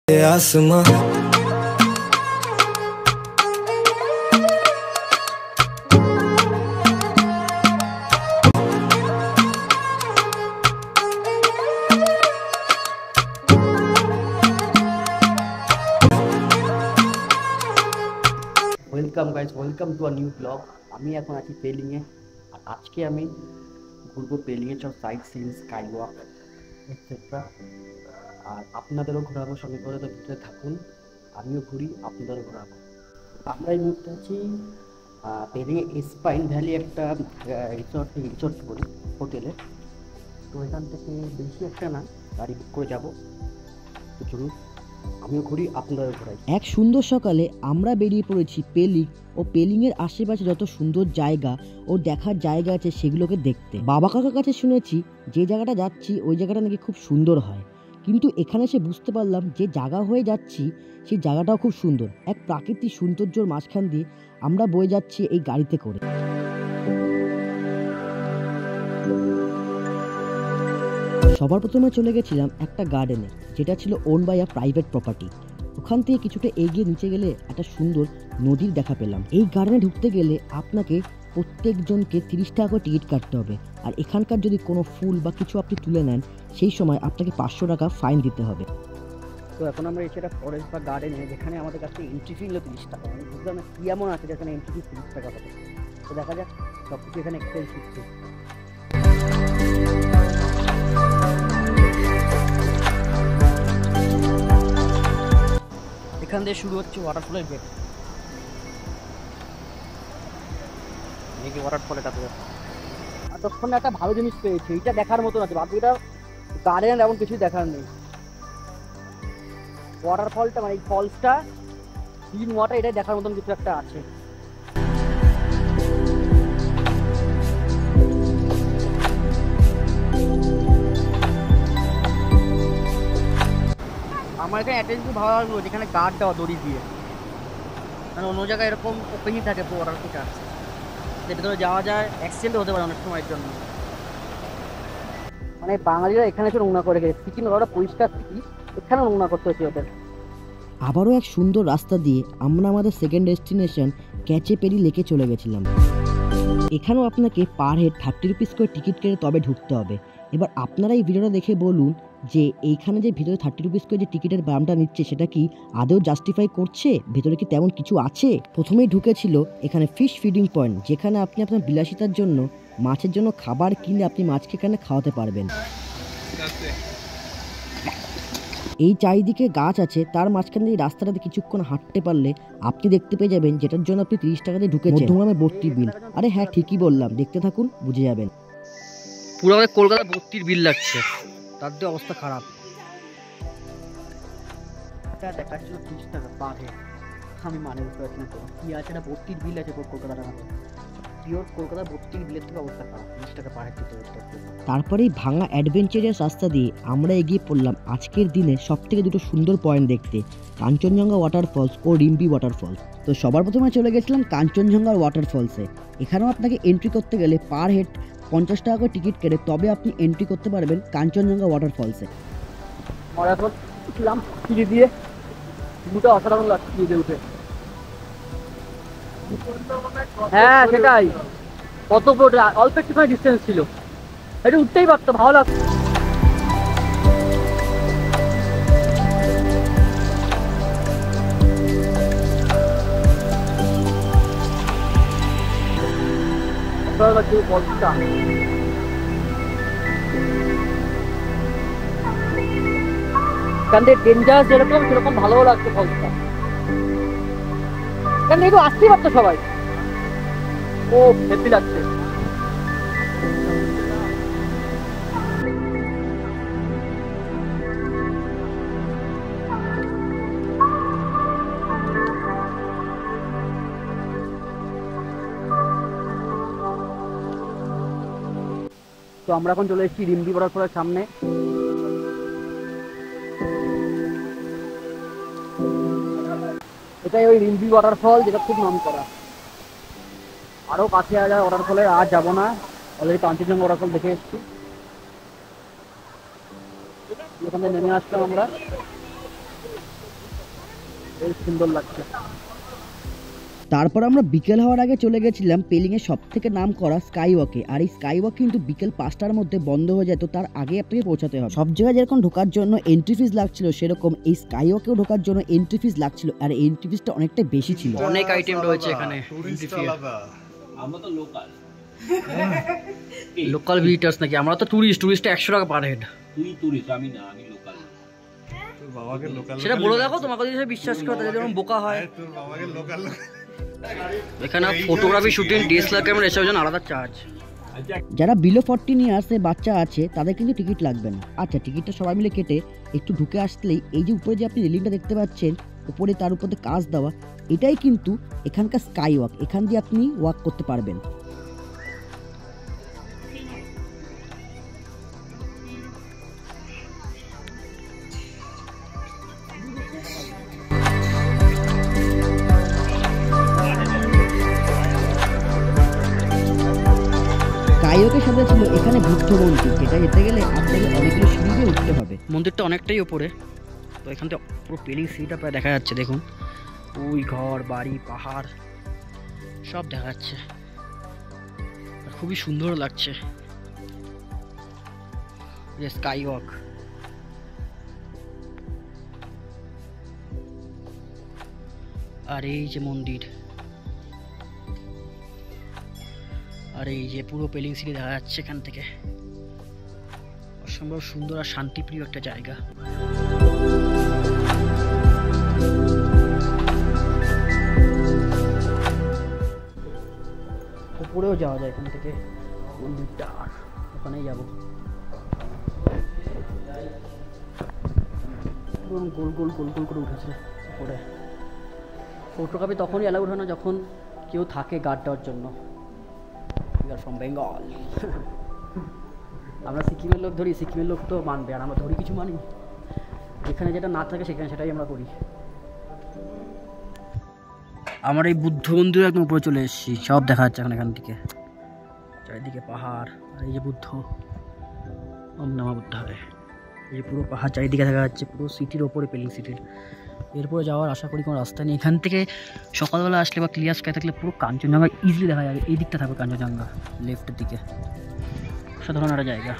आसमां welcome guys, welcome to a new blog. আমি এখন আছি পেলিংয়ে, আর আজকে আমি ঘুরবো পেলিংয়ের সব sight seen, sky walk etcetera. আর আপনাদেরও ঘোরাবো, সঙ্গে করে তো ভিতরে থাকুন, আমিও ঘুরি, আপনাদেরও ঘোরাবো। আমরা এই মুহূর্তে আছি পেলিংয়ে স্পাইন ভ্যালি একটা রিসর্ট করি হোটেলে। তো এখান থেকে বেশি একটা না, গাড়ি বুক করে যাবো। তো চলুন আমিও ঘুরি, আপনাদেরও ঘোরাই। এক সুন্দর সকালে আমরা বেরিয়ে পড়েছি পেলিং ও পেলিংয়ের আশেপাশে যত সুন্দর জায়গা ও দেখার জায়গা আছে সেগুলোকে দেখতে। বাবা কাকার কাছে শুনেছি যে জায়গাটা যাচ্ছি ওই জায়গাটা নাকি খুব সুন্দর হয়, কিন্তু এখানে এসে বুঝতে পারলাম যে জায়গা হয়ে যাচ্ছি সেই জায়গাটাও খুব সুন্দর। এক প্রাকৃতিক সৌন্দর্যের মাঝখান দিয়ে আমরা বয়ে যাচ্ছি এই গাড়িতে করে। সবার প্রথমে চলে গেছিলাম একটা গার্ডেনে, যেটা ছিল own by a private property. ওখান থেকে কিছুটা এগিয়ে নিচে গেলে একটা সুন্দর নদীর দেখা পেলাম। এই গার্ডেনে ঢুকতে গেলে আপনাকে প্রত্যেকজনকে 30 টাকা করে টিকিট কাটতে হবে, আর এখানকার যদি কোনো ফুল বা কিছু আপনি তুলে নেন সেই সময় আপনাকে 500 টাকা ফাইন দিতে হবে। তো এখন আমরা এসে একটা ফরেস্ট বা গার্ডেনে, যেখানে আমাদের কাছে এন্ট্রি ফি হলো 30 টাকা। আমি বুঝলাম না কি এমন আছে যেখানে এন্ট্রি ফি 30 টাকা পাবে। তো দেখা যাক, সব কিছু এখানে এক্সপেরিয়েন্স শিখছি। এখান দিয়ে শুরু হচ্ছে ওয়াটারফলের গেট। দেখি ওয়াটারফল এটা তো এতক্ষণ একটা ভালো জিনিস পেয়েছি, এইটা দেখার মতন আছে। বাকি এটা গার্ডেন এমন কিছু দেখার নেই। ওয়াটারফলটা মানে এই ফলসটা, ক্লিন ওয়াটার, এটাই দেখার মতন কিছু একটা আছে। আমার এখানে অ্যাটেন্ড ভালো লাগলো, যেখানে গার্ড দেওয়া দড়ি দিয়ে, মানে অন্য জায়গায় এরকম ওপেনই থাকে ওয়াটারফলটা, যেটা ধরে যাওয়া যায়, অ্যাক্সিডেন্ট হতে পারে অনেক সময়ের জন্য। মানে বাঙালিরা এখানে এসে নোংরা করে গেছে, সিকিম ওরা পরিষ্কার সিটি, এখানে নোংরা করতে হচ্ছে ওদের। আবারও এক সুন্দর রাস্তা দিয়ে আমরা আমাদের সেকেন্ড ডেস্টিনেশন ক্যাচেপেরি লেকে চলে গেছিলাম। এখানেও আপনাকে পার হেড 30 রুপিস করে টিকিট কেটে তবে ঢুকতে হবে। এবার আপনারা এই ভিডিওটা দেখে বলুন যে এইখানে যে ভিতরে 30 রুপিস করে যে টিকিটের দামটা নিচ্ছে সেটা কি আদৌ জাস্টিফাই করছে, ভেতরে কি তেমন কিছু আছে। প্রথমেই ঢুকেছিল এখানে ফিশ ফিডিং পয়েন্ট, যেখানে আপনি আপনার বিলাসিতার জন্য মাছের জন্য খাবার কিনে আপনি মাছকে এখানে খাওয়াতে পারবেন। এই চারিদিকে গাছ আছে, তার মাঝখান দিয়ে রাস্তাটাতে কিছুক্ষণ হাঁটতে পারলে আপনি দেখতে পেয়ে যাবেন যেটার জন্য আপনি 30 টাকা দিয়ে ঢুকেছেন, মধ্যমগ্রামে 32 বিল। আরে হ্যাঁ, ঠিকই বললাম, দেখতে থাকুন বুঝে যাবেন। পুরো আমাদের কলকাতা 32 বিল লাগছে, তার দিয়ে অবস্থা খারাপ। এটা দেখাচ্ছিল 30 টাকা পার হেড। আমি মানে বুঝতে পারছি না কি আছে, এটা 32 বিল আছে কলকাতার মধ্যে। পিওর কলকাতা 32 বিলের থেকে অবস্থা খারাপ, 30 টাকা পার হেড দিতে হচ্ছে। তারপরেই ভাঙা অ্যাডভেঞ্চারাস রাস্তা দিয়ে আমরা এগিয়ে পড়লাম আজকের দিনে সবথেকে দুটো সুন্দর পয়েন্ট দেখতে, কাঞ্চনজঙ্ঘা ওয়াটারফলস ও রিম্পি ওয়াটারফলস। তো সবার প্রথমে চলে গেছিলাম কাঞ্চনজঙ্ঘার ওয়াটারফলসে। এখানেও আপনাকে এন্ট্রি করতে গেলে পার হেড 50 টাকা করে টিকিট কেটে তবে আপনি এন্ট্রি করতে পারবেন কাঞ্চনজঙ্ঘা ওয়াটারফলসে। আর এখন উঠলাম সিঁড়ি দিয়ে, দুটো অসাধারণ লাগছে সিঁড়ি দিয়ে উঠে। হ্যাঁ সেটাই, কত অল্প একটুখানি ডিস্টেন্স ছিল, এটা উঠতেই পারতো, ভালো লাগতো। ডেঞ্জার যেরকম সেরকম ভালো লাগছে ফলসটা, কেন একটু আসতেই পারতো সবাই। ও হেপি লাগছে। তো আমরা এখন চলে এসেছি রিম্পি ওয়াটারফলের সামনে। এটাই ওই রিম্পি ওয়াটারফল, যেটা খুব নাম করা। আরও কাছে যায় ওয়াটারফলে, আর যাবো না, অলরেডি কাঞ্চনজঙ্ঘা ওয়াটারফল দেখে এসেছি। এখান থেকে নেমে আসলাম আমরা। বেশ সুন্দর লাগছে। তারপর আমরা বিকেল হওয়ার আগে চলে গেছিলাম পেলিংয়ের সব থেকে নাম করা স্কাই ওয়াকে। আর এই স্কাই ওয়াক কিন্তু বিকেল 5টার মধ্যে বন্ধ হয়ে যায়, তো তার আগে আপনাকে পৌঁছাতে হবে। সব জায়গায় যেরকম ঢোকার জন্য এন্ট্রি ফিস লাগছিল, সেরকম এই স্কাই ওয়াকেও ঢোকার জন্য এন্ট্রি ফিস লাগছিল, আর এন্ট্রি ফিসটা অনেকটা বেশি ছিল। অনেক আইটেম রয়েছে এখানে। আমরা তো লোকাল লোকাল ভিজিটার্স নাকি? আমরা তো টুরিস্ট 100 টাকা পার হেড। তুই টুরিস্ট, আমি না, আমি লোকাল। তোর বাবাকে লোকাল সেটা বলে দেখো, তোমাকে যদি বিশ্বাস করো তাহলে যেমন বোকা হয়। তোর বাবাকে লোকাল এখানে ফটোগ্রাফি, শুটিং, ডিএসএলআর ক্যামেরা এসবের জন্য আলাদা চার্জ। যারা বিলো 14 ইয়ার্সের বাচ্চা আছে তাদের কিন্তু টিকিট লাগবে না। আচ্ছা, টিকিটটা সবাই মিলে কেটে একটু ঢুকে আসলেই এই যে উপরে যে আপনি রেলিংটা দেখতে পাচ্ছেন, উপরে তার উপরে কাজ দেওয়া, এটাই কিন্তু এখানকার স্কাই ওয়াক। এখান দিয়ে আপনি ওয়াক করতে পারবেন। স্কাইওয়াকের সাথে ছিল এখানে বুদ্ধ মন্দির, যেটা যেতে গেলে আপনাকে অনেকগুলো সিঁড়ি দিয়ে উঠতে হবে। মন্দিরটা অনেকটাই উপরে, তো এখান থেকে পুরো পেলিং সিটা প্রায় দেখা যাচ্ছে। দেখুন, ওই ঘর বাড়ি পাহাড় সব দেখা যাচ্ছে, আর খুবই সুন্দর লাগছে। Sky walk. আর এই যে মন্দির, আর এই যে পুরো পেলিং সিটি দেখা যাচ্ছে এখান থেকে। অসম্ভব সুন্দর আর শান্তিপ্রিয় একটা জায়গা। উপরেও যাওয়া যায় এখান থেকে, মন্দিরটা, আর ওখানেই যাবো। গোল গোল গোল গোল করে উঠেছে উপরে। ফটোগ্রাফি তখনই অ্যালাউড হয় না যখন কেউ থাকে গার্ড দেওয়ার জন্য। ফ্রম বেঙ্গল। আমরা সিকিমের লোক ধরি, সিকিমের লোক তো মানবে, আর আমরা ধরি কিছু মানি। যেখানে যেটা না থাকে সেখানে সেটাই আমরা করি। আমার এই বুদ্ধ মন্দির একদম উপরে চলে এসেছি, সব দেখা যাচ্ছে এখন এখান থেকে। চারিদিকে পাহাড়, আর এই যে বুদ্ধ, ওম নমঃ বুদ্ধায়। এই যে পুরো পাহাড় চারিদিকে দেখা যাচ্ছে, পুরো সিটির ওপরে পেলিং সিটির। এরপরে যাওয়ার আশা করি কোনো রাস্তা নেই। এখান থেকে সকালবেলা আসলে বা ক্লিয়ার স্কাই থাকলে পুরো কাঞ্চনজঙ্ঘা ইজিলি দেখা যাবে। এই দিকটা থাকবে কাঞ্চনজঙ্ঘা, লেফটের দিকে। সাধারণ একটা জায়গা।